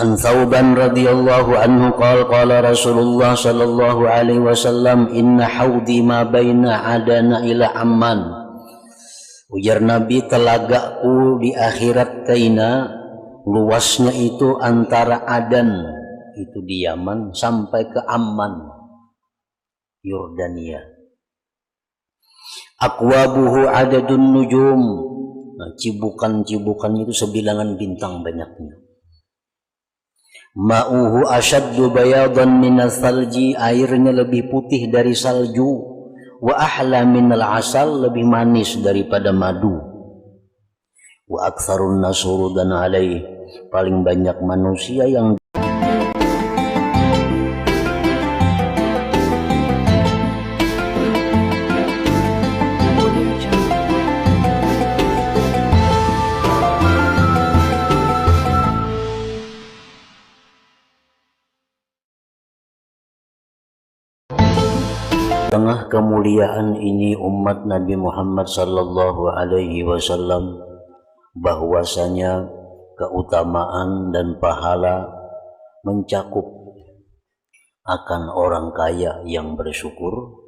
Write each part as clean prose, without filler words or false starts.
An Thawban radhiyallahu anhu qala Rasulullah sallallahu alaihi wasallam inna haudi ma baina adana ila amman. Ujar Nabi, telagaku di akhirat taina luasnya itu antara Adan itu di Yaman sampai ke Amman Yordania. Aqwabuhu adadun nujum. Nah, cibukan-cibukan itu sebilangan bintang banyaknya. Ma'uhu asyaddu bayadan minas salji, airnya lebih putih dari salju. Wa ahla minal asal, lebih manis daripada madu. Wa aktsarun nasurudan alaih, paling banyak manusia yang tengah kemuliaan ini umat Nabi Muhammad sallallahu alaihi wasallam, bahwasanya keutamaan dan pahala mencakup akan orang kaya yang bersyukur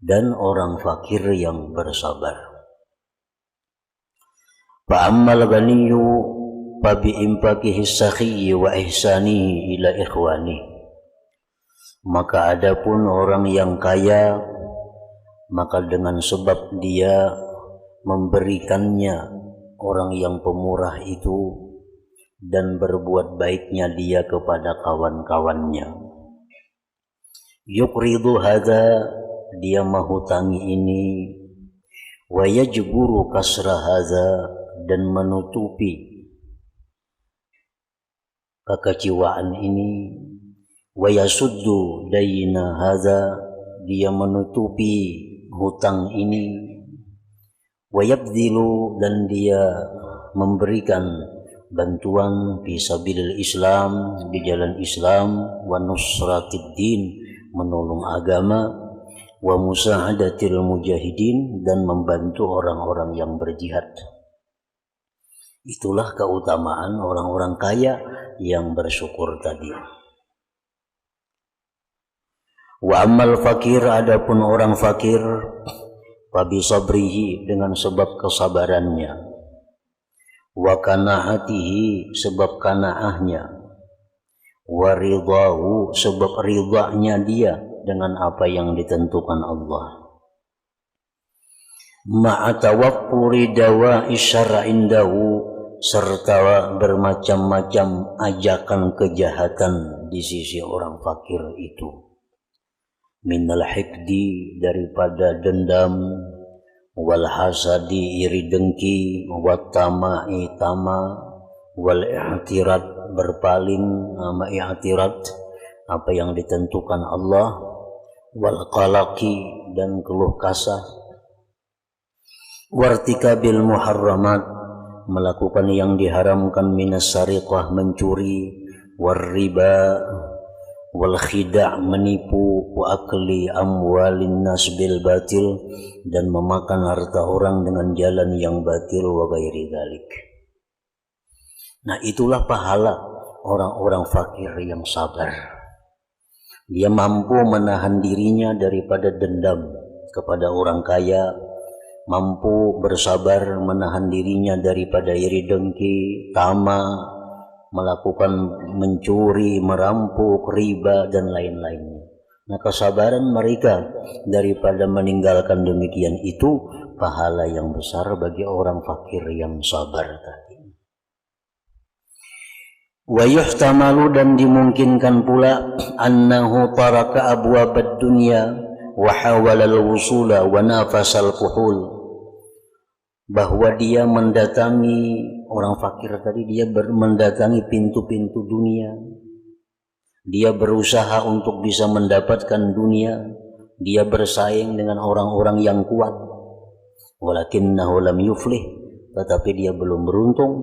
dan orang fakir yang bersabar. Fa'ammal ghaniyyu fa bi infaqihi as-sakhiyyi wa ihsanihi ila ikhwanihi. Maka adapun orang yang kaya, maka dengan sebab dia memberikannya orang yang pemurah itu dan berbuat baiknya dia kepada kawan-kawannya. Yuqridu hadza, dia menghutangi ini, wa yajburu kasra hadza, dan menutupi kekecewaan ini. Wa yasuddu dayna hadza, dia menutupi hutang ini. Wa yabdhilu, dan dia memberikan bantuan fi sabilil Islam, di jalan Islam, wa nusratid din, menolong agama, wa musa'adatil mujahidin, dan membantu orang-orang yang berjihad. Itulah keutamaan orang-orang kaya yang bersyukur tadi. Wa ammal fakir, adapun orang fakir, fabi sabrihi, dengan sebab kesabarannya, wa qanaatihi, sebab qanaahnya, wa ridahu, sebab ridanya dia dengan apa yang ditentukan Allah, ma'a tawaffuri dawa'i syar'a indahu, serta bermacam-macam ajakan kejahatan di sisi orang fakir itu. Minal hikdi, daripada dendam, wal hasadi, iri dengki, wat tama'i, tama, wal i'tirat, berpaling sama i'tirat apa yang ditentukan Allah, wal qalaqi, dan keluh kasah, wartikabil muharramat, melakukan yang diharamkan, minas sariqah, mencuri, war riba, wal khida', menipu, wa akli amwalin nas bil batil, dan memakan harta orang dengan jalan yang batil, wa ghairi dzalik. Nah, itulah pahala orang-orang fakir yang sabar. Dia mampu menahan dirinya daripada dendam kepada orang kaya, mampu bersabar menahan dirinya daripada iri dengki, tama, melakukan mencuri, merampok, riba, dan lain-lainnya. Nah, kesabaran mereka daripada meninggalkan demikian itu pahala yang besar bagi orang fakir yang sabar tadi. Wa yuhtamalu, dan dimungkinkan pula, annahu taraka abwabad dunya wa hawala al-wusula wa nafasal kuhul, bahwa dia mendatangi, orang fakir tadi, dia mendatangi pintu-pintu dunia, dia berusaha untuk bisa mendapatkan dunia, dia bersaing dengan orang-orang yang kuat, walakinnahu lam yuflih, tetapi dia belum beruntung,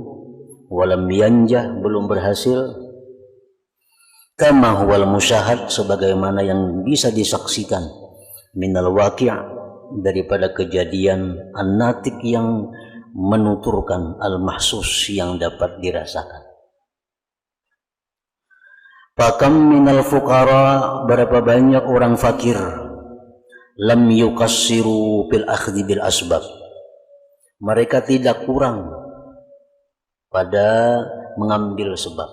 walam yanjah, belum berhasil, kama huwal musyahad, sebagaimana yang bisa disaksikan, minal waqi', daripada kejadian an-natik yang menuturkan, al-mahsus, yang dapat dirasakan. Fakam minal fuqara, berapa banyak orang fakir, lam yukassiru bil akhdhi bil asbab, mereka tidak kurang pada mengambil sebab.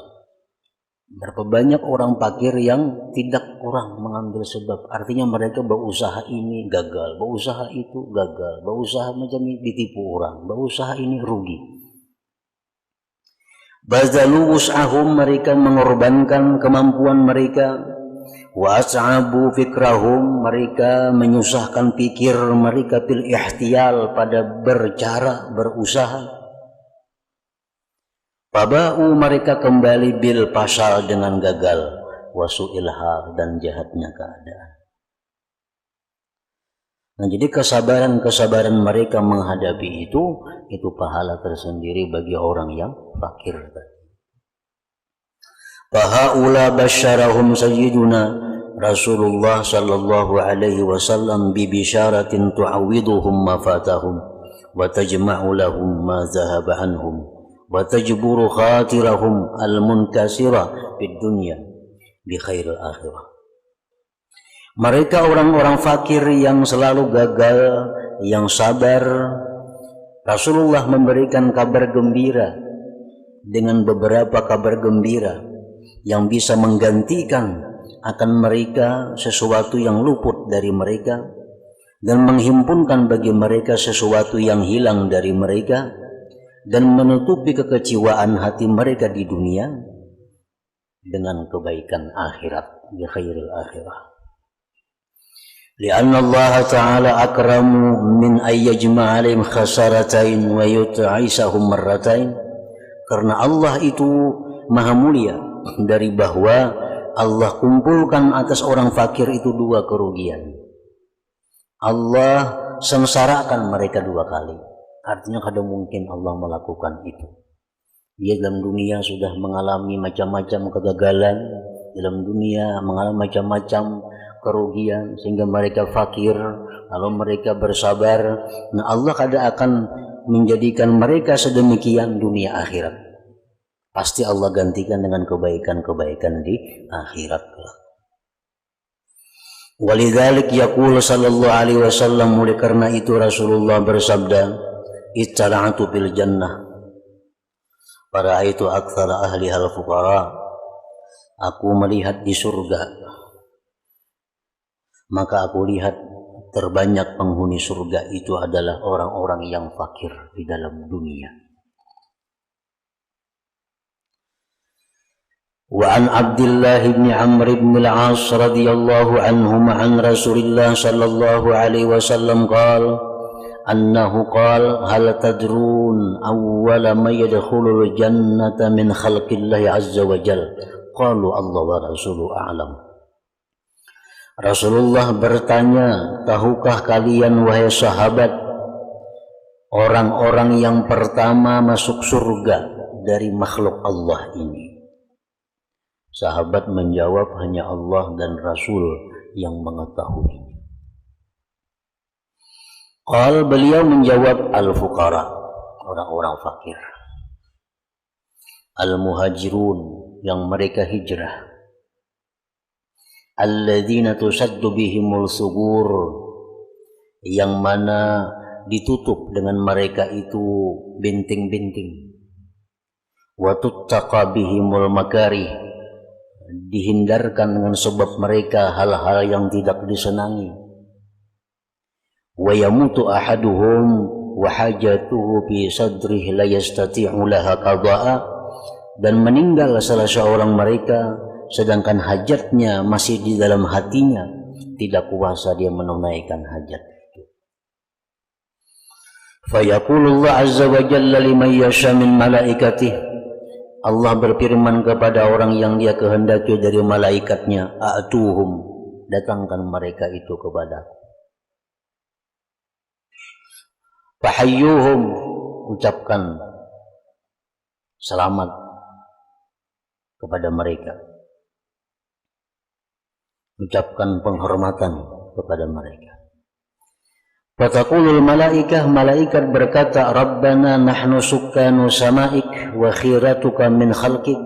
Berapa banyak orang fakir yang tidak kurang mengambil sebab, artinya mereka berusaha ini gagal, berusaha itu gagal, berusaha macam ini ditipu orang, berusaha ini rugi. Bazalu wus'ahum, mereka mengorbankan kemampuan mereka. Wa as'abu fikrahum, mereka menyusahkan pikir mereka bil ihtiyal, pada bercara, berusaha. Paba'u, mereka kembali bil pasal, dengan gagal. Wasu'il hal, dan jahatnya keadaan. Nah, jadi kesabaran mereka menghadapi itu pahala tersendiri bagi orang yang fakir. Fahaula basyarahum sayyiduna Rasulullah sallallahu alaihi wasallam bi bisyaratin tu'awwiduhum ma fatahum wa tajma'u lahum ma zahaba anhum wa tajburu khatirahum al-munkasira fid dunya bi khairil akhirah. Mereka orang-orang fakir yang selalu gagal, yang sabar, Rasulullah memberikan kabar gembira dengan beberapa kabar gembira yang bisa menggantikan akan mereka sesuatu yang luput dari mereka dan menghimpunkan bagi mereka sesuatu yang hilang dari mereka dan menutupi kekecewaan hati mereka di dunia dengan kebaikan akhirat, bi khairil akhirah. Lianna Allah Ta'ala akramu min ayyajma alaihim khasaratain wa yut'aisahum marratain, karena Allah itu maha mulia dari bahwa Allah kumpulkan atas orang fakir itu dua kerugian. Allah sengsarakan mereka dua kali. Artinya kadang mungkin Allah melakukan itu. Dia dalam dunia sudah mengalami macam-macam kegagalan, dalam dunia mengalami macam-macam kerugian sehingga mereka fakir, lalu mereka bersabar. Nah, Allah kadang akan menjadikan mereka sedemikian dunia akhirat. Pasti Allah gantikan dengan kebaikan-kebaikan di akhirat. Walidzalik yaqul sallallahu alaihi wasallam, oleh karena itu Rasulullah bersabda, ittala'tu bil jannah fara'aitu aktsara ahliha al-fuqara, aku melihat di surga, maka aku lihat terbanyak penghuni surga itu adalah orang-orang yang fakir di dalam dunia. Wa an Abdullah bin Amr bin al-As radhiyallahu anhuma an Rasulillah sallallahu alaihi wasallam qala annahu qala hal tadrun awwala ma yadkhulul jannata min khalqillahi azza wa jalla, qalu Allah wa rasuluhu a'lam. Rasulullah bertanya, tahukah kalian wahai sahabat orang-orang yang pertama masuk surga dari makhluk Allah ini? Sahabat menjawab, hanya Allah dan Rasul yang mengetahui. Qal, beliau menjawab, al-fuqara, orang-orang fakir, al-muhajirun, yang mereka hijrah, alladzina tusaddu bihimul sugur, yang mana ditutup dengan mereka itu binting-binting, wa tuttaqa bihimul makarih, dihindarkan dengan sebab mereka hal-hal yang tidak disenangi, wa yamutu ahaduhum wa hajatuhu fi sadrihi la yastati'u laha qada'a, dan meninggal salah seorang mereka sedangkan hajatnya masih di dalam hatinya, tidak kuasa dia menunaikan hajat itu. Fayaqulullah azza wa jalla liman yasha min malaikatih, Allah berfirman kepada orang yang dia kehendaki dari malaikatnya, a'tuhum, datangkan mereka itu kepadaku. Fahayyuhum, ucapkan selamat kepada mereka, ucapkan penghormatan kepada mereka. Fataqulul malaikah, malaikat berkata, Rabbana nahnu sukkanu samaik wa khiratuka min khalqik,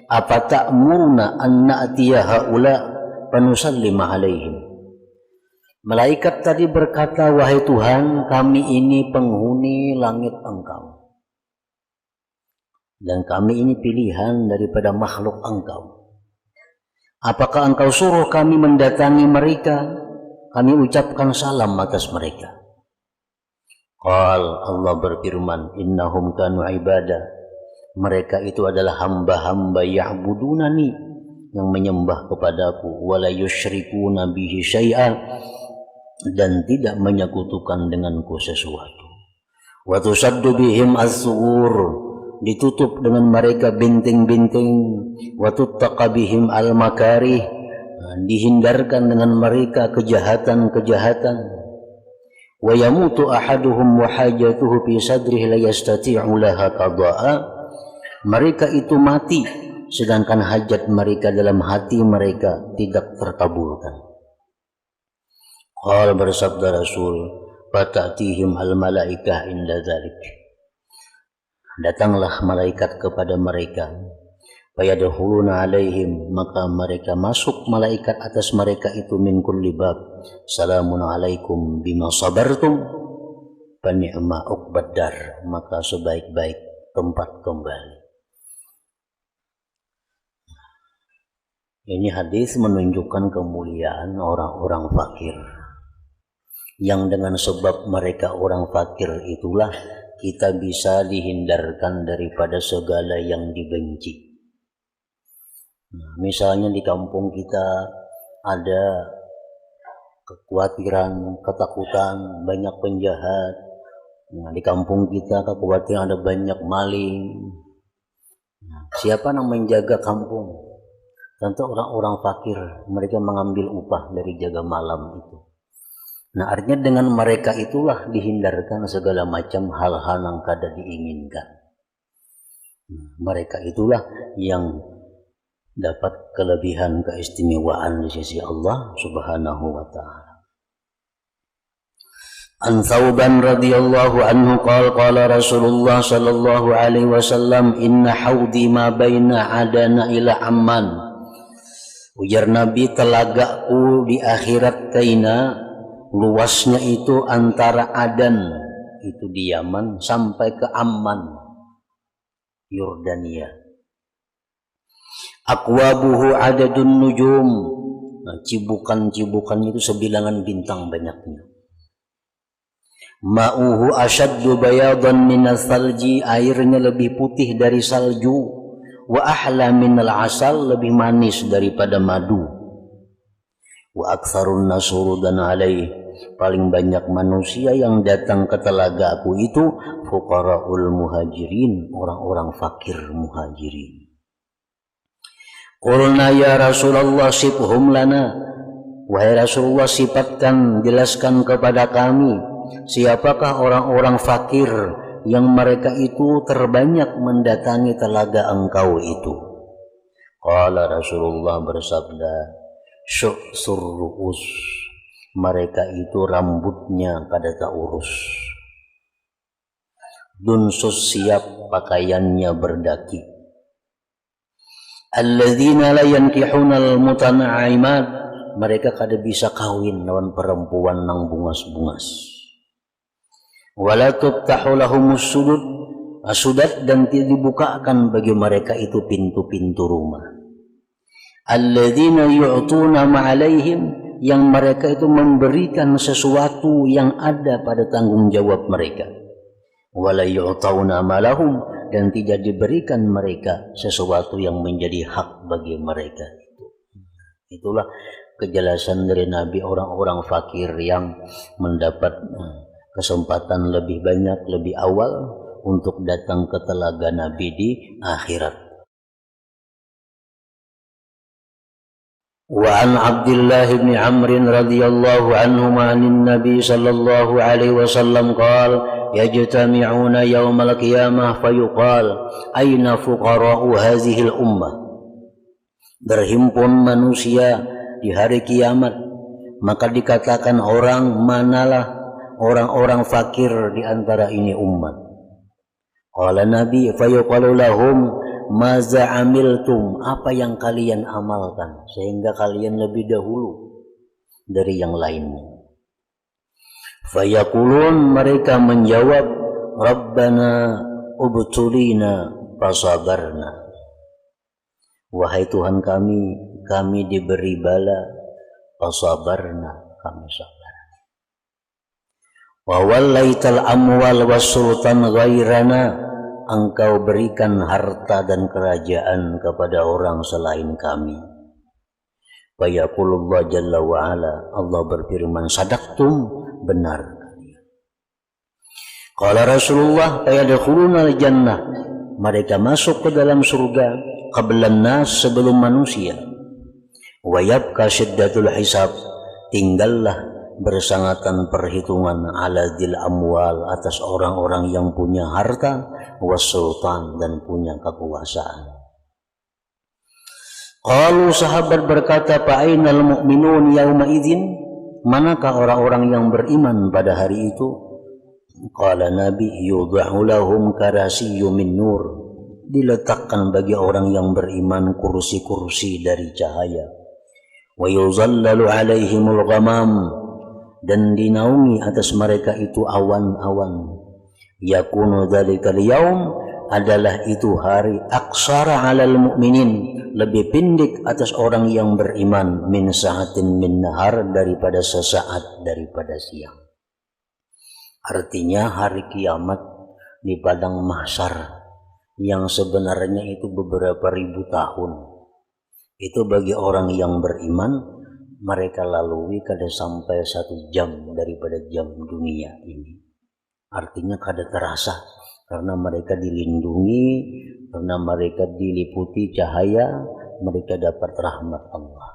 apa ta'muruna an na'tiya haula fanusallima alaihim. Malaikat tadi berkata, wahai Tuhan, kami ini penghuni langit Engkau dan kami ini pilihan daripada makhluk Engkau. Apakah Engkau suruh kami mendatangi mereka, kami ucapkan salam atas mereka? Qal, Allah berfirman, innahum kanu ibadah, mereka itu adalah hamba-hamba ya'budunani, yang menyembah kepadaku, wala yusyrikuna bihi syai'an, dan tidak menyekutukan denganku sesuatu. Wa tusaddu bihim as-sughur, ditutup dengan mereka binting-binting. Wa tuttaqa bihim al-makarih, dihindarkan dengan mereka kejahatan-kejahatan. Wa yamutu ahaduhum wa hajatuhu fi sadrihi la yastati'u laha qada'a, mereka itu mati sedangkan hajat mereka dalam hati mereka tidak terkabulkan. Qala, bersabda Rasul, fata'tihim al-malaikah inda dzalik, datanglah malaikat kepada mereka, fayadkhuluna alaihim, maka mereka masuk malaikat atas mereka itu min kulli bab, salamun alaikum bima sabartum fa ni'ma uqbad dar, maka sebaik-baik tempat kembali. Ini hadis menunjukkan kemuliaan orang-orang fakir, yang dengan sebab mereka orang fakir itulah kita bisa dihindarkan daripada segala yang dibenci. Misalnya di kampung kita ada kekhawatiran, ketakutan, banyak penjahat. Di kampung kita kekhawatiran ada banyak maling. Siapa yang menjaga kampung? Tentu orang-orang fakir, mereka mengambil upah dari jaga malam itu. Artinya dengan mereka itulah dihindarkan segala macam hal-hal yang kada diinginkan. Mereka itulah yang dapat kelebihan keistimewaan di sisi Allah Subhanahu wa ta'ala. An Thawban radhiyallahu anhu qala Rasulullah sallallahu alaihi wasallam, inna haudi ma baina adana ila amman. Ujar Nabi, telagaku di akhirat kaina, luasnya itu antara Adan, itu di Yaman, sampai ke Amman, Yordania. Aqwabuhu adadun nujum, cibukan-cibukan itu sebilangan bintang banyaknya. Ma'uhu asyaddu bayadan minas salji, airnya lebih putih dari salju. Wa ahla minal asal, lebih manis daripada madu. Wa aktsarun nasurudan alaih, paling banyak manusia yang datang ke telaga aku itu fuqaraul muhajirin, orang-orang fakir muhajirin. Qulna ya Rasulullah sifhum lana, wahai Rasulullah sifatkan, jelaskan kepada kami, siapakah orang-orang fakir yang mereka itu terbanyak mendatangi telaga engkau itu? Qala, Rasulullah bersabda, syu'sur ru'us, mereka itu rambutnya kada tak urus. Dunsus, siap pakaiannya berdaki. Alladzina la yankihunal mutanaimat, mereka kada bisa kawin lawan perempuan nang bungas-bungas. Wala tuftahu lahumus sudud, asudat, dan tidak dibukakan bagi mereka itu pintu-pintu rumah. Alladzina yu'tuna ma'alaihim, yang mereka itu memberikan sesuatu yang ada pada tanggung jawab mereka. Wala yu'tauna malahum, dan tidak diberikan mereka sesuatu yang menjadi hak bagi mereka. Itulah kejelasan dari Nabi, orang-orang fakir yang mendapat kesempatan lebih banyak, lebih awal untuk datang ke telaga Nabi di akhirat. Wa an Abdullah bin Amr radhiyallahu anhu anin Nabi sallallahu alaihi wasallam qala yajtami'una yaumal qiyamah fayuqal aina fuqara'u hadhihi al-ummah. Berhimpun manusia di hari kiamat, maka dikatakan orang, manalah orang-orang fakir di antara ini umat. Qala Nabi, fayuqalu lahum, maza amiltum, apa yang kalian amalkan sehingga kalian lebih dahulu dari yang lainnya. Fayaqulun, mereka menjawab, Rabbana ubtulina fasabarna. Wahai Tuhan kami diberi bala, fasabarna, kami sabar. Wa wallaital amwal wassultan ghairana, engkau berikan harta dan kerajaan kepada orang selain kami. Wa yaqulullah jalla wa ala, Allah berfirman, sadaqtum, benar. Qala Rasulullah, fayadkhulunal jannah, mereka masuk ke dalam surga qablan nas, sebelum manusia. Wa yabqa syiddatul hisab, tinggallah bersangatan perhitungan ala dil amwal, atas orang-orang yang punya harta, wasultan, dan punya kekuasaan. Qalu, sahabat berkata, fa'ainal mu'minun yawma idzin, manakah orang-orang yang beriman pada hari itu? Qala Nabi, yudha'u lahum karasiyyu min nur, diletakkan bagi orang yang beriman kursi-kursi dari cahaya. Wa yuzallalu alaihimul ghamam, dan dinaungi atas mereka itu awan-awan. Yakunu dzalikal yaum, adalah itu hari, aksara alal mu'minin, lebih pendek atas orang yang beriman, min sa'atin min nahar, daripada sesaat daripada siang. Artinya hari kiamat di padang mahsyar yang sebenarnya itu beberapa ribu tahun, itu bagi orang yang beriman mereka lalui kada sampai 1 jam daripada jam dunia ini. Artinya kada terasa, karena mereka dilindungi, karena mereka diliputi cahaya, mereka dapat rahmat Allah.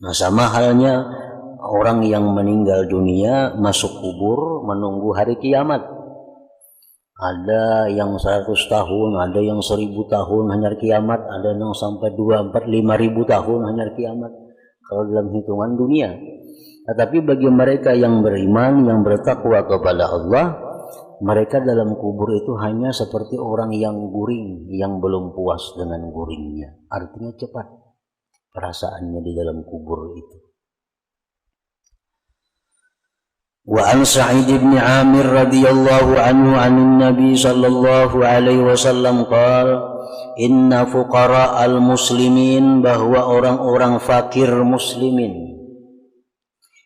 Nah, sama halnya orang yang meninggal dunia masuk kubur menunggu hari kiamat. Ada yang 100 tahun, ada yang 1000 tahun hanya kiamat, ada yang sampai 2, 4, 5.000 tahun hanya kiamat kalau dalam hitungan dunia. Tetapi bagi mereka yang beriman, yang bertakwa kepada Allah, mereka dalam kubur itu hanya seperti orang yang guring, yang belum puas dengan guringnya. Artinya cepat perasaannya di dalam kubur itu. Wa an Sa'id bin Amir radhiyallahu anhu 'anil Nabi sallallahu alaihi wasallam qala, inna fuqara al-muslimin, bahwa orang-orang fakir muslimin,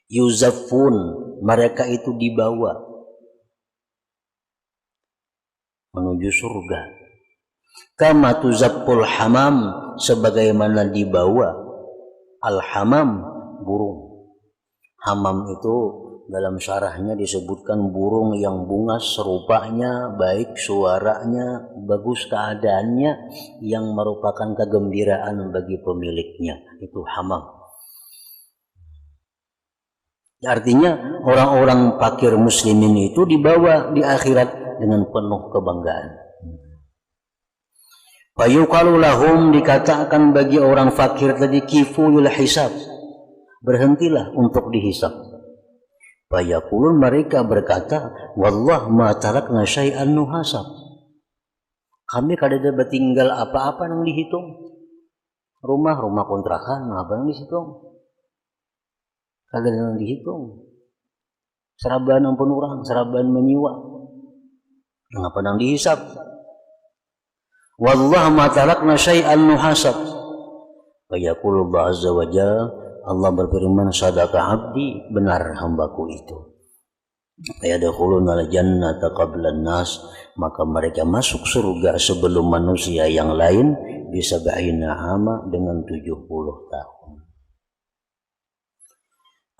yuzaffun, mereka itu dibawa menuju surga. Kama tuzafful hamam, sebagaimana dibawa al-hamam, burung. Hamam itu dalam syarahnya disebutkan burung yang bungas rupanya, baik suaranya, bagus keadaannya, yang merupakan kegembiraan bagi pemiliknya. Itu hamam. Artinya orang-orang fakir muslimin itu dibawa di akhirat dengan penuh kebanggaan. Fayuqalu lahum, dikatakan bagi orang fakir tadi, kiful hisab, berhentilah untuk dihisab. Fayaqulun, mereka berkata, wallah ma tarakna syai'an nuhasab, kami kada ada tinggal apa-apa yang dihitung. Rumah kontrakan, apa yang dihitung? Kada yang dihitung. Seraban ampun orang, seraban menyiwa, apa yang dihisab? Wallah ma tarakna syai'an nuhasab. Fayaqulu azza wa jalla, Allah berfirman, sadaqa abdi, benar hambaku itu. Yadkhulunal jannata qablan nas, maka mereka masuk surga sebelum manusia yang lain, bisa ba'ina ama, dengan 70 tahun.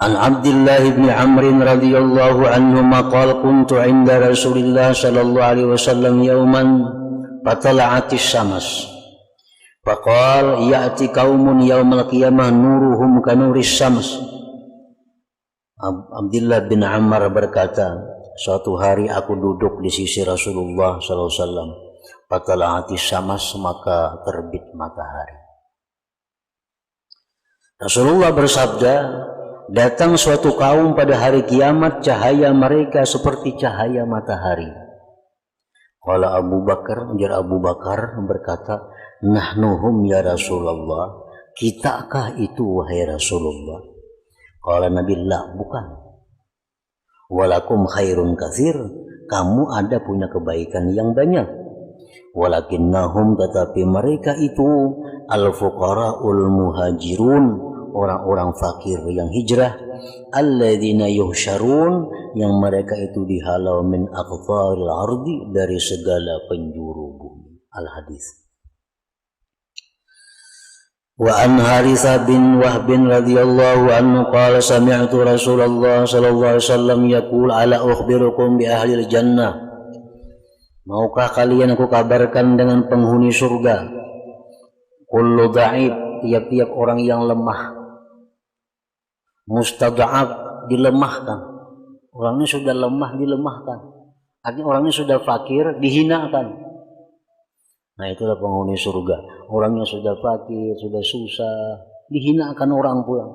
An Abdullah bin Amr radhiyallahu anhu maqal, kuntu 'inda Rasulillah sallallahu alaihi wasallam yawman fatala'atis syams. Faqal ya'ti qaumun yaumal qiyamah nuruhum kanuris syams. Abdullah bin Amr berkata, suatu hari aku duduk di sisi Rasulullah sallallahu alaihi wasallam. Fatala'atis syams, maka terbit matahari. Rasulullah bersabda, datang suatu kaum pada hari kiamat, cahaya mereka seperti cahaya matahari. Qala Abu Bakar, ujar Abu Bakar berkata, nahnuhum ya Rasulullah, kitakah itu wahai Rasulullah? Qala Nabi, la, bukan. Walakum khairun katsir, kamu ada punya kebaikan yang banyak. Walakinnahum, tetapi mereka itu al-fuqara'ul muhajirun, orang-orang fakir yang hijrah, alladzina yuhsyarun, yang mereka itu dihalau min aqtaril ardi, dari segala penjuru bumi. Al-hadis. Wa an Haritsah bin Wahb radhiyallahu anhu qala sami'tu Rasulullah sallallahu alaihi wasallam yaqul ala ukhbirukum bi ahlil jannah, maukah kalian aku kabarkan dengan penghuni surga? Kullu dha'if, tiap-tiap orang yang lemah, mustad'af, dilemahkan. Orangnya sudah lemah, dilemahkan. Artinya orangnya sudah fakir, dihinakan. Nah, itulah penghuni surga. Orangnya sudah fakir, sudah susah, dihinakan orang pula.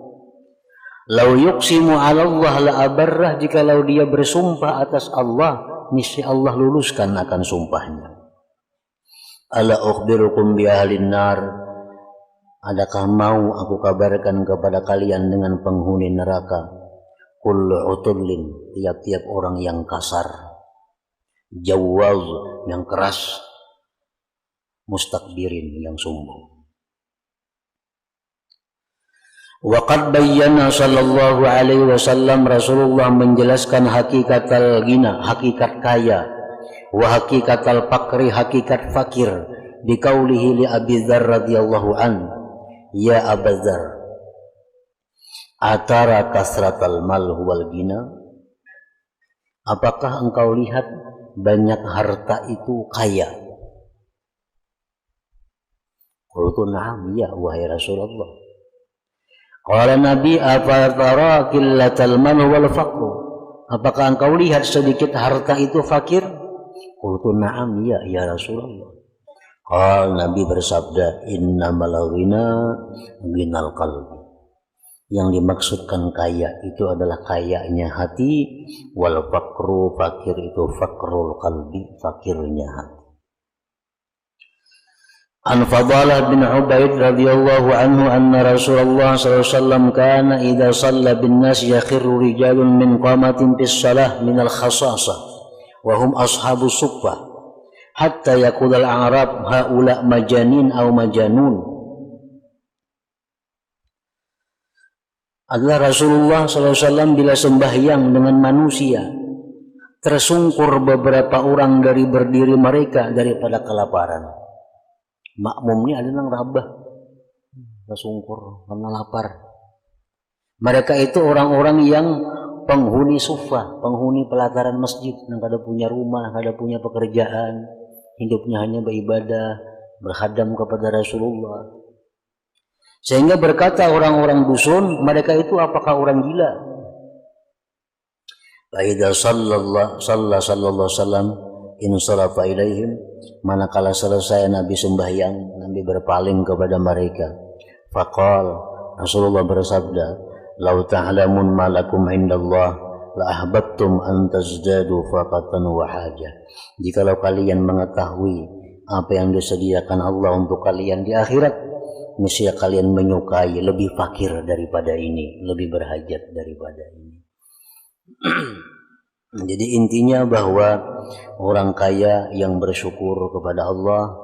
Lau yuqsimu 'ala Allah la abarrah, jikalau dia bersumpah atas Allah, niscaya Allah luluskan akan sumpahnya. Ala ukhbirukum bi ahlin nar, adakah mau aku kabarkan kepada kalian dengan penghuni neraka? Kullu utullin, tiap-tiap orang yang kasar, jawaz, yang keras, mustakbirin, yang sombong. Waqad bayyana sallallahu alaihi wasallam, Rasulullah menjelaskan hakikat al-ghina, hakikat kaya, wa hakikat al-faqri, hakikat fakir, biqaulihi li Abi Dzar radhiyallahu an, ya Abu Dzar, atara kasratal mal huwal ghina, apakah engkau lihat banyak harta itu kaya? Qultu na'am, ya wahai Rasulullah. Qala Nabi, apa tara qillatal mal wal faqru, apakah engkau lihat sedikit harta itu fakir? Qultu na'am, ya Rasulullah. Qala Nabi bersabda, innamal ghina ghinal qalbi, yang dimaksudkan kaya itu adalah kayanya hati, wal faqru, fakir itu faqrul qalbi, fakirnya hati. An Fadalah bin Ubaid radhiyallahu anhu anna Rasulullah sallallahu alaihi wasallam kana idza shalla bin nas yakhiru rijalun min qamatin bis salah min al khasasa wa hum ashabu suffah hatta yaqul al a'rab haula majanin aw majanun. Adalah Rasulullah sallallahu alaihi wasallam bila sembahyang dengan manusia, tersungkur beberapa orang dari berdiri mereka daripada kelaparan. Makmumnya ada yang rabah, tersungkur karena lapar. Mereka itu orang-orang yang penghuni sufa, penghuni pelataran masjid, yang kada punya rumah, kada punya pekerjaan, hidupnya hanya beribadah, berkhadam kepada Rasulullah. Sehingga berkata orang-orang dusun, mereka itu apakah orang gila? Faidha sallallahu alaihi wasallam insarafa ilaihim, manakala selesai Nabi sembahyang, Nabi berpaling kepada mereka. Faqal, Rasulullah bersabda, lau ta'lamun ma lakum indallah la ahbabtum an tazdadu faqatan wa hajah. Jikalau kalian mengetahui apa yang disediakan Allah untuk kalian di akhirat, niscaya kalian menyukai lebih fakir daripada ini, lebih berhajat daripada ini. Jadi intinya bahwa orang kaya yang bersyukur kepada Allah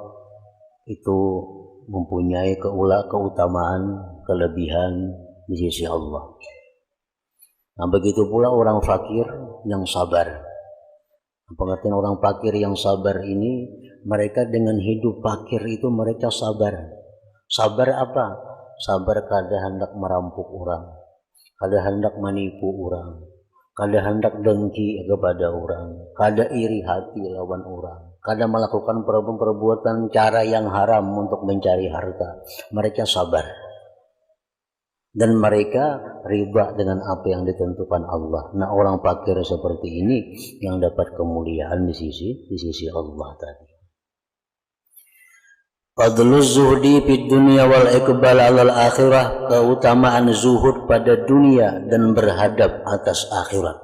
itu mempunyai keutamaan, kelebihan di sisi Allah. Nah, begitu pula orang fakir yang sabar. Pengertian orang fakir yang sabar ini, mereka dengan hidup fakir itu mereka sabar. Sabar apa? Sabar kada hendak merampok orang, kada hendak menipu orang, kada hendak dengki kepada orang, kada iri hati lawan orang, kada melakukan perbuatan cara yang haram untuk mencari harta. Mereka sabar dan mereka riba dengan apa yang ditentukan Allah. Nah, orang fakir seperti ini yang dapat kemuliaan di sisi Allah tadi. Fadluz zuhdi fid dunya wal iqbal 'alal akhirah, keutamaan zuhud pada dunia dan berhadap atas akhirat.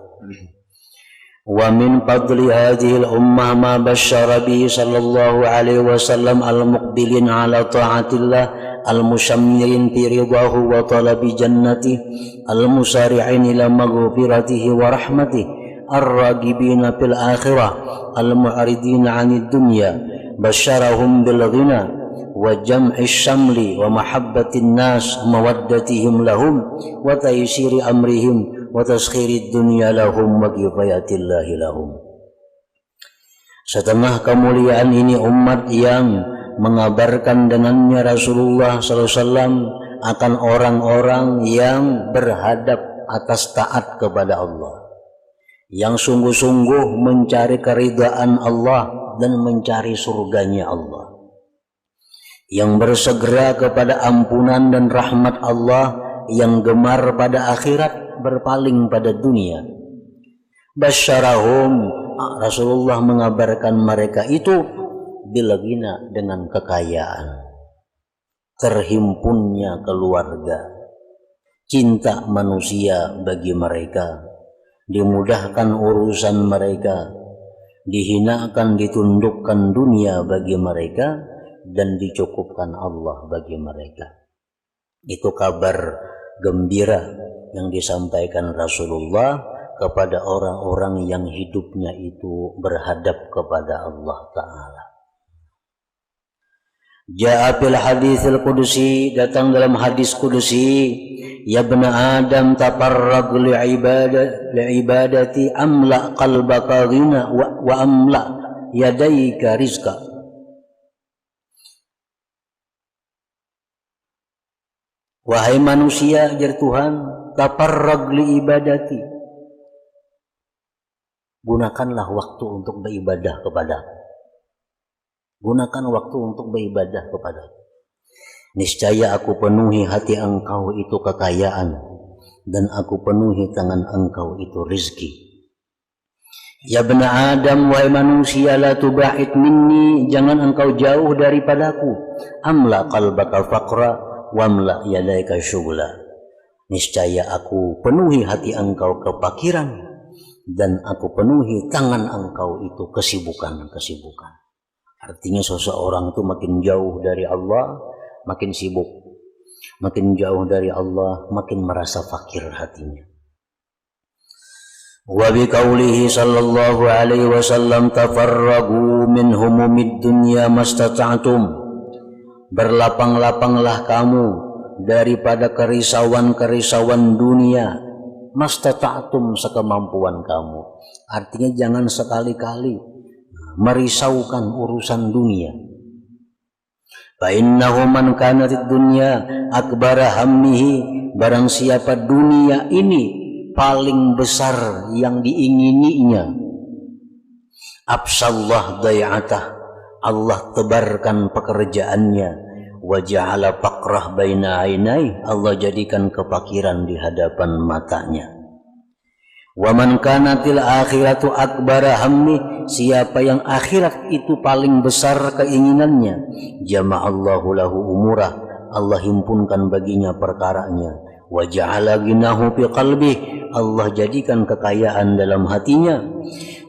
Wa min fadli hadhihi al-ummah ma basyara bihi sallallahu alaihi wasallam al-muqbilin ala ta'atillah al-musammirin fi ridahu wa talabi jannati al-musari'in ila maghfiratihi wa rahmatihi ar-ragibina fil akhirah al-mu'ridina 'anid dunya basyarahum bil ghina wa jam'i syamli wa mahabbatin nas mawaddatihim lahum wa taysiri amrihim wa taskhiri dunya lahum wa kifayatillahi lahum. Setengah kemuliaan ini umat yang mengabarkan dengannya Rasulullah SAW akan orang-orang yang berhadap atas taat kepada Allah, yang sungguh-sungguh mencari keridhaan Allah dan mencari surganya Allah, yang bersegera kepada ampunan dan rahmat Allah, yang gemar pada akhirat, berpaling pada dunia. Basyarahum, Rasulullah mengabarkan mereka itu bilagina, dengan kekayaan, terhimpunnya keluarga, cinta manusia bagi mereka, dimudahkan urusan mereka, dihinakan ditundukkan dunia bagi mereka, dan dicukupkan Allah bagi mereka. Itu kabar gembira yang disampaikan Rasulullah kepada orang-orang yang hidupnya itu berhadap kepada Allah Ta'ala. Ja'a fil haditsil qudsi, datang dalam hadis qudsi, ya bna Adam tafarrag li ibadati amla qalbaka ghina wa amla yadayka rizqa. Wahai manusia, ajar Tuhan, tafarrag li ibadati, gunakanlah waktu untuk beribadah kepadaku. Gunakan waktu untuk beribadah kepadaku. Niscaya aku penuhi hati engkau itu kekayaan, dan aku penuhi tangan engkau itu rizki. Ya bna Adam, wahai manusia, la tuba'id minni, jangan engkau jauh daripadaku. Amla qalbaka faqra wamla yadaika syughla. Niscaya aku penuhi hati engkau kepakiran, dan aku penuhi tangan engkau itu kesibukan-kesibukan. Artinya seseorang itu makin jauh dari Allah, makin sibuk. Makin jauh dari Allah, makin merasa fakir hatinya. Wa biqaulihi sallallahu alaihi wasallam tafarragu min humumid dunya mastata'tum. Berlapang-lapanglah kamu daripada kerisauan-kerisauan dunia, mastata'tum, sekemampuan kamu. Artinya jangan sekali-kali merisaukan urusan dunia. Fa innahu man kanatid dunya akbara hammihi, barang siapa dunia ini paling besar yang diingininya, absallah day'atah, Allah tebarkan pekerjaannya, wa ja'ala faqrah baina ainai, Allah jadikan kepakiran di hadapan matanya. Wa man kanatil akhiratu akbara hammi, siapa yang akhirat itu paling besar keinginannya, jama'allahu lahu umurah, Allah himpunkan baginya perkaranya. Wa ja'ala ginahu fi qalbi, Allah jadikan kekayaan dalam hatinya.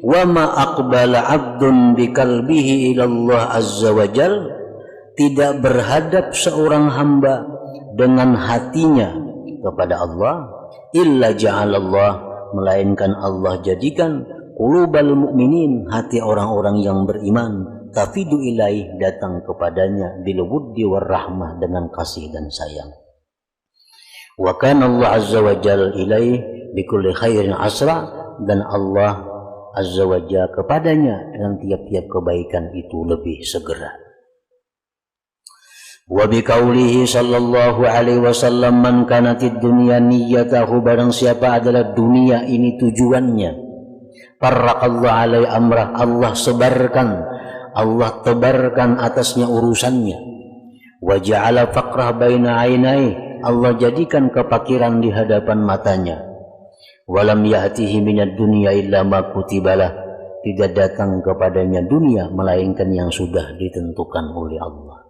Wa ma aqbala 'abdun bi qalbihi ila Allah azza wa jal, tidak berhadap seorang hamba dengan hatinya kepada Allah, illa ja'alallah, melainkan Allah jadikan qulubal mu'minin, hati orang-orang yang beriman, tafidu ilaih, datang kepadanya, bil wuddi war rahmah, dengan kasih dan sayang. Wa kana Allah azza wa jalla ilaih bikulli khairin asra, dan Allah azza wa jalla kepadanya dengan tiap-tiap kebaikan itu lebih segera. Wa biqaulihi sallallahu alaihi wasallam man kanatid dunya niyyatahu, barang siapa adalah dunia ini tujuannya, farraqallahu alai amrah, Allah sebarkan, Allah tebarkan atasnya urusannya. Wa ja'ala faqrah baina ainai, Allah jadikan kepakiran di hadapan matanya. Walam ya'tihi minad dunya illa ma kutibalah, tidak datang kepadanya dunia melainkan yang sudah ditentukan oleh Allah.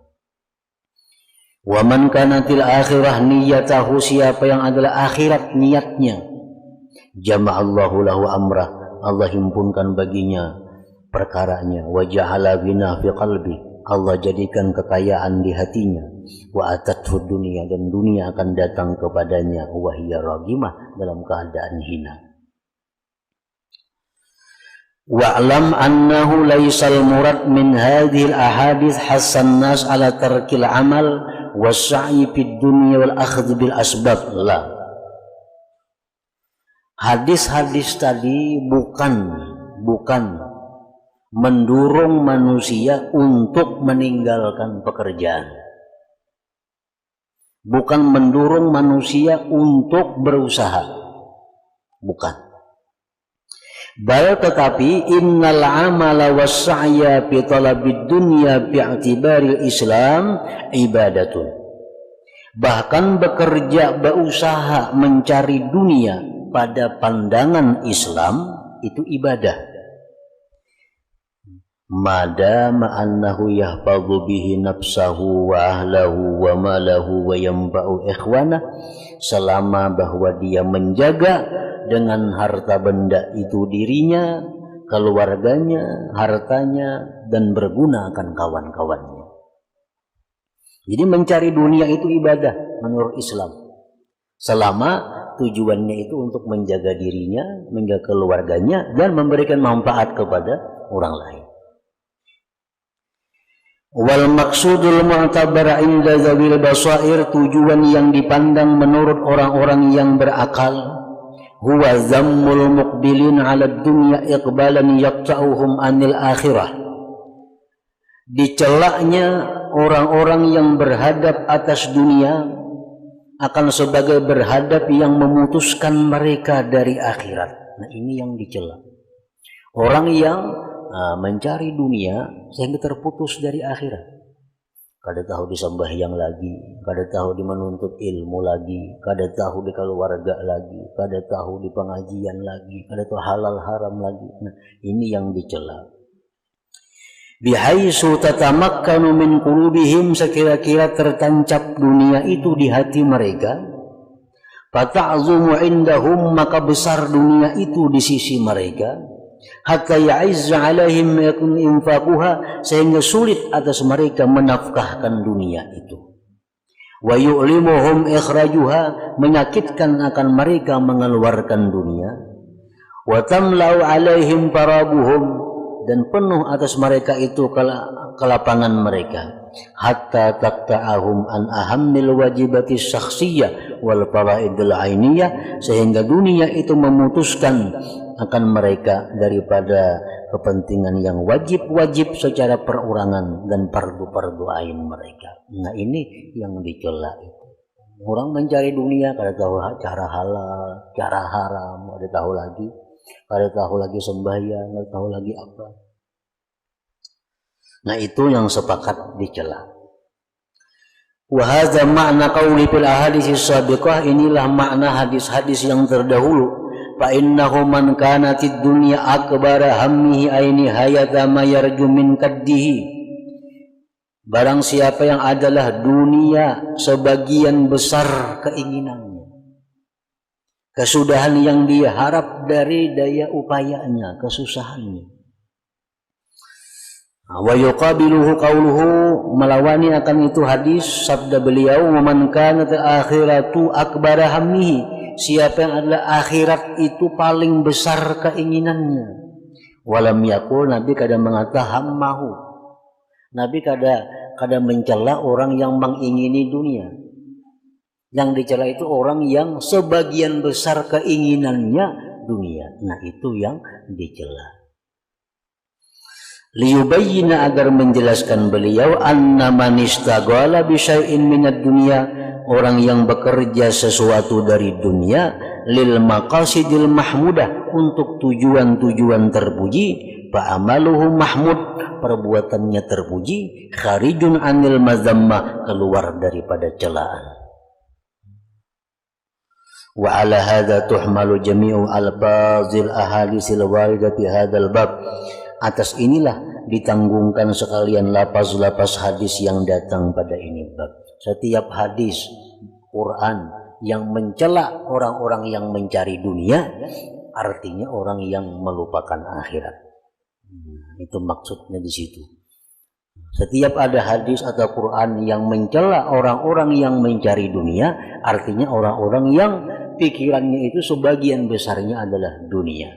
Wa man kanatil akhirah niyyatahu, siapa yang adalah akhirat niatnya, jama'allahu lahu amrah, Allah himpunkan baginya perkaranya. Wa ja'ala ghina fi qalbi, Allah jadikan kekayaan di hatinya. Wa atathu dunia, dan dunia akan datang kepadanya. Wa hiya ragimah, dalam keadaan hina. Wa'lam annahu laysal murad min hadhil ahadith hasan nas ala tarkil amal wassa'i fid dunya wal akhdh bil asbab. La, hadis-hadis tadi bukan mendorong manusia untuk meninggalkan pekerjaan, bukan mendorong manusia untuk berusaha, bukan. Bal tetapi innal amala was-sa'ya fi talabid dunya bi'tibaril Islam ibadatun. Bahkan bekerja, berusaha mencari dunia pada pandangan Islam itu ibadah. Madama annahu yahfadhu bihi nafsahu wa ahlahu wa malahu wa yanba'u ikhwana, selama bahwa dia menjaga dengan harta benda itu dirinya, keluarganya, hartanya, dan berguna akan kawan-kawannya. Jadi mencari dunia itu ibadah menurut Islam, selama tujuannya itu untuk menjaga dirinya, menjaga keluarganya, dan memberikan manfaat kepada orang lain. Wal maksudul mu'tabar inda zawil basair, tujuan yang dipandang menurut orang-orang yang berakal, huwa zammul muqbilin 'ala dunya iqbalan yaqta'uhum 'anil akhirah. Dicelaknya orang-orang yang berhadap atas dunia akan sebagai berhadap yang memutuskan mereka dari akhirat. Nah, ini yang dicela. Orang yang mencari dunia sehingga terputus dari akhirat. Kada tahu di sembahyang lagi, kada tahu di menuntut ilmu lagi, kada tahu di keluarga lagi, kada tahu di pengajian lagi, kada tahu halal haram lagi. Nah, ini yang dicela. Bihaisu tatamakkanu min qulubihim, sekira-kira tertancap dunia itu di hati mereka. Fata'zumu indahum, maka besar dunia itu di sisi mereka. Hatta ya'izza 'alaihim yakun infaquha, sehingga sulit atas mereka menafkahkan dunia itu. Wa yu'limuhum ikhrajuha, menyakitkan akan mereka mengeluarkan dunia. Wa tamla'u 'alaihim farabuhum, dan penuh atas mereka itu kelapangan mereka. Hatta taqta'ahum an ahammil wajibati syakhsiyah wal faraidil ainiyah, sehingga dunia itu memutuskan akan mereka daripada kepentingan yang wajib-wajib secara perorangan dan fardu-fardu ain mereka. Nah, ini yang dicela itu. Orang mencari dunia kada tahu cara halal, cara haram, kada tahu lagi sembahyang, kada tahu lagi apa. Nah, itu yang sepakat dicela. Wa hadza ma'na qauli fil ahadits sabiqah, inilah makna hadis-hadis yang terdahulu. Fa innahu man kanatid dunya akbara hammihi aini hayata ma yarju min kaddihi. Barang siapa yang adalah dunia sebagian besar keinginannya, kesudahan yang dia harap dari daya upayanya, kesusahannya. Wa yuqabiluhu qawluhu, melawani akan itu hadis sabda beliau, man kanat akhiratu akbara hammihi, siapa yang adalah akhirat itu paling besar keinginannya. Walam yakul, Nabi kada mengatakan hammahu. Nabi kada mencela orang yang mengingini dunia. Yang dicela itu orang yang sebagian besar keinginannya dunia. Nah, itu yang dicela. Liyubayyina, agar menjelaskan beliau, anna man istaghala bi syai'in minad dunya, orang yang bekerja sesuatu dari dunia, lil maqasidil mahmudah, untuk tujuan-tujuan terpuji, fa amaluhu mahmud, perbuatannya terpuji, kharijun anil mazammah, keluar daripada celaan. Wa ala hadza tuhmalu jami'u alfazil ahadisil waridati hadzal bab. Atas inilah ditanggungkan sekalian lapas-lapas hadis yang datang pada ini bab. Setiap hadis Quran yang mencela orang-orang yang mencari dunia artinya orang yang melupakan akhirat. Itu maksudnya di situ. Setiap ada hadis atau Quran yang mencela orang-orang yang mencari dunia, artinya orang-orang yang pikirannya itu sebagian besarnya adalah dunia.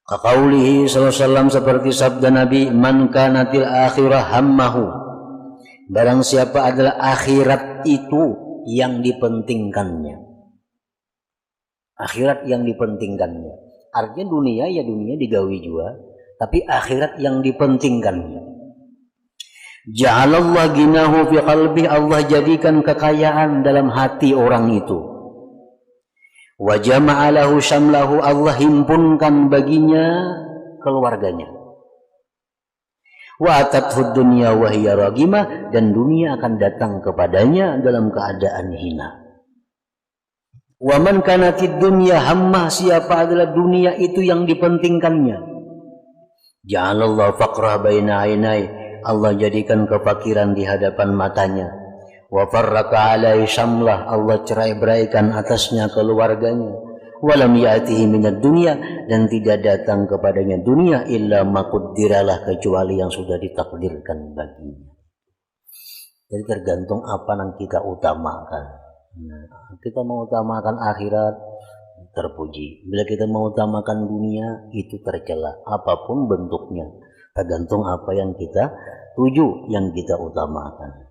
Kaqaulihi sallallahu alaihi wasallam, seperti sabda Nabi, man kanatil akhirah hammahu, barang siapa adalah akhirat itu yang dipentingkannya. Akhirat yang dipentingkannya. Artinya dunia ya dunia digawi juga, tapi akhirat yang dipentingkannya. Ja'alallah ginahu fi qalbi, Allah jadikan kekayaan dalam hati orang itu. Wa jama'alahu syamlahu, Allah himpunkan baginya keluarganya. Wa atathu dunya wa hiya ragimah, dan dunia akan datang kepadanya dalam keadaan hina. Wa man kanatid dunya hammah, siapa adalah dunia itu yang dipentingkannya. Ja'alallahu faqrah baina ainai, Allah jadikan kefakiran di hadapan matanya. Wa farraka alai syamlah, Allah cerai-beraikan atasnya keluarganya. Walam ya'tihi minad dunya, dan tidak datang kepadanya dunia illa ma qaddiralah, kecuali yang sudah ditakdirkan baginya. Jadi tergantung apa yang kita utamakan. Kita mengutamakan akhirat, terpuji. Bila kita mengutamakan dunia, itu tercela. Apapun bentuknya, tergantung apa yang kita tuju, yang kita utamakan.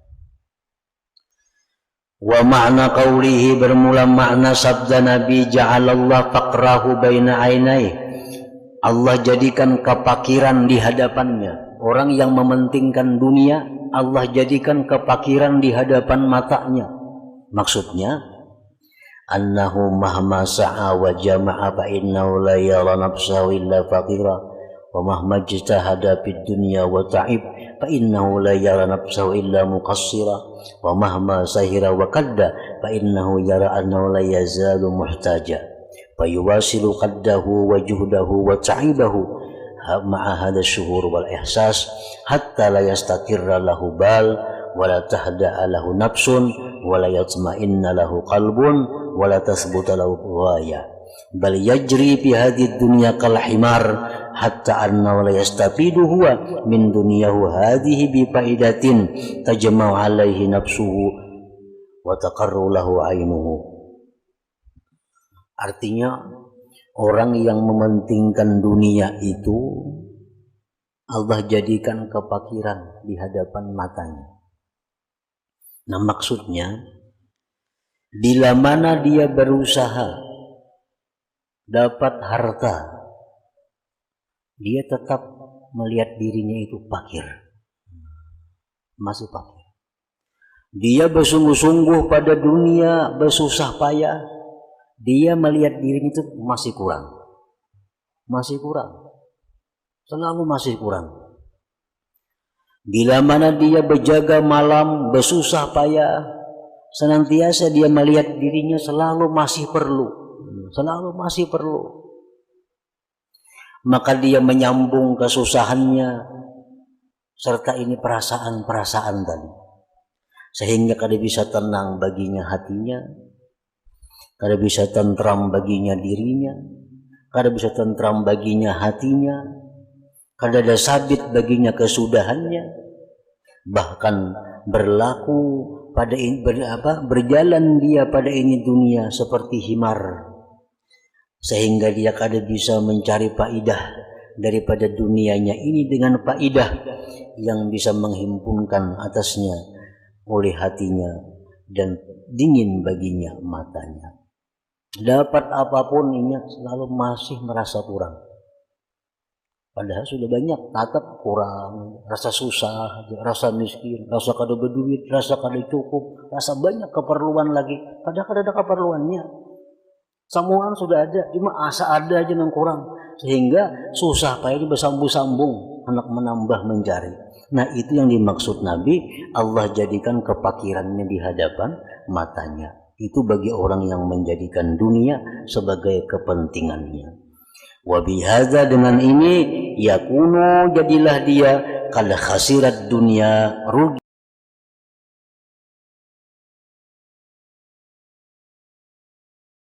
Wa makna qawlihi, bermula makna sabda Nabi, ja'alallah faqrahu baina ainai, Allah jadikan kepakiran di hadapannya. Orang yang mementingkan dunia, Allah jadikan kepakiran di hadapan matanya. Maksudnya, annahu mahma sa'a wa jama'a fa innahu la yara nafsahu illa faqira, wa mahma jtahada fid dunya wa ta'ib fa innahu la yara nafsahu illa muqassira, wa mahma sahira wa qadda fa innahu yara annahu la yazalu muhtaja, fa yuwasilu qaddahu wa juhdahu wa ta'ibahu ma'a hadha syuhur wal ihsas hatta la yastakirra lahu bal wala tahda'a lahu nafsun wala yatma'inna lahu qalbun wala tasbuta lahu ghaya, bal yajri fi hadhihi dunya kal himar hatta anna la yastafidu huwa min dunyahu hadhihi bi faidatin tajma'u alaihi nafsuhu wa taqarru lahu ainuhu. Artinya, orang yang mementingkan dunia itu Allah jadikan kepakiran di hadapan matanya. Nah, maksudnya, bila mana dia berusaha dapat harta, dia tetap melihat dirinya itu fakir, masih fakir. Dia bersungguh-sungguh pada dunia, bersusah payah, dia melihat dirinya itu masih kurang, selalu masih kurang. Bila mana dia berjaga malam, bersusah payah, senantiasa dia melihat dirinya selalu masih perlu. Maka dia menyambung kesusahannya serta ini perasaan-perasaan tadi, sehingga kada bisa tenang baginya hatinya, kada bisa tentram baginya dirinya, kada bisa tentram baginya hatinya, kada ada sabit baginya kesudahannya, bahkan berlaku pada berjalan dia pada ini dunia seperti himar, sehingga dia kada bisa mencari faidah daripada dunianya ini dengan faidah yang bisa menghimpunkan atasnya oleh hatinya dan dingin baginya matanya. Dapat apapun ingat selalu masih merasa kurang. Padahal sudah banyak, tetap kurang, rasa susah, rasa miskin, rasa kada berduit, rasa kada cukup, rasa banyak keperluan lagi. Padahal kada ada keperluannya. Semua sudah ada, cuma asa ada aja yang kurang. Sehingga susah payah bersambung-sambung, hendak menambah mencari. Nah, itu yang dimaksud Nabi, Allah jadikan kepakirannya di hadapan matanya. Itu bagi orang yang menjadikan dunia sebagai kepentingannya. Wa bihadza, dengan ini, yakunu jadilah dia kal khasirat dunya, rugi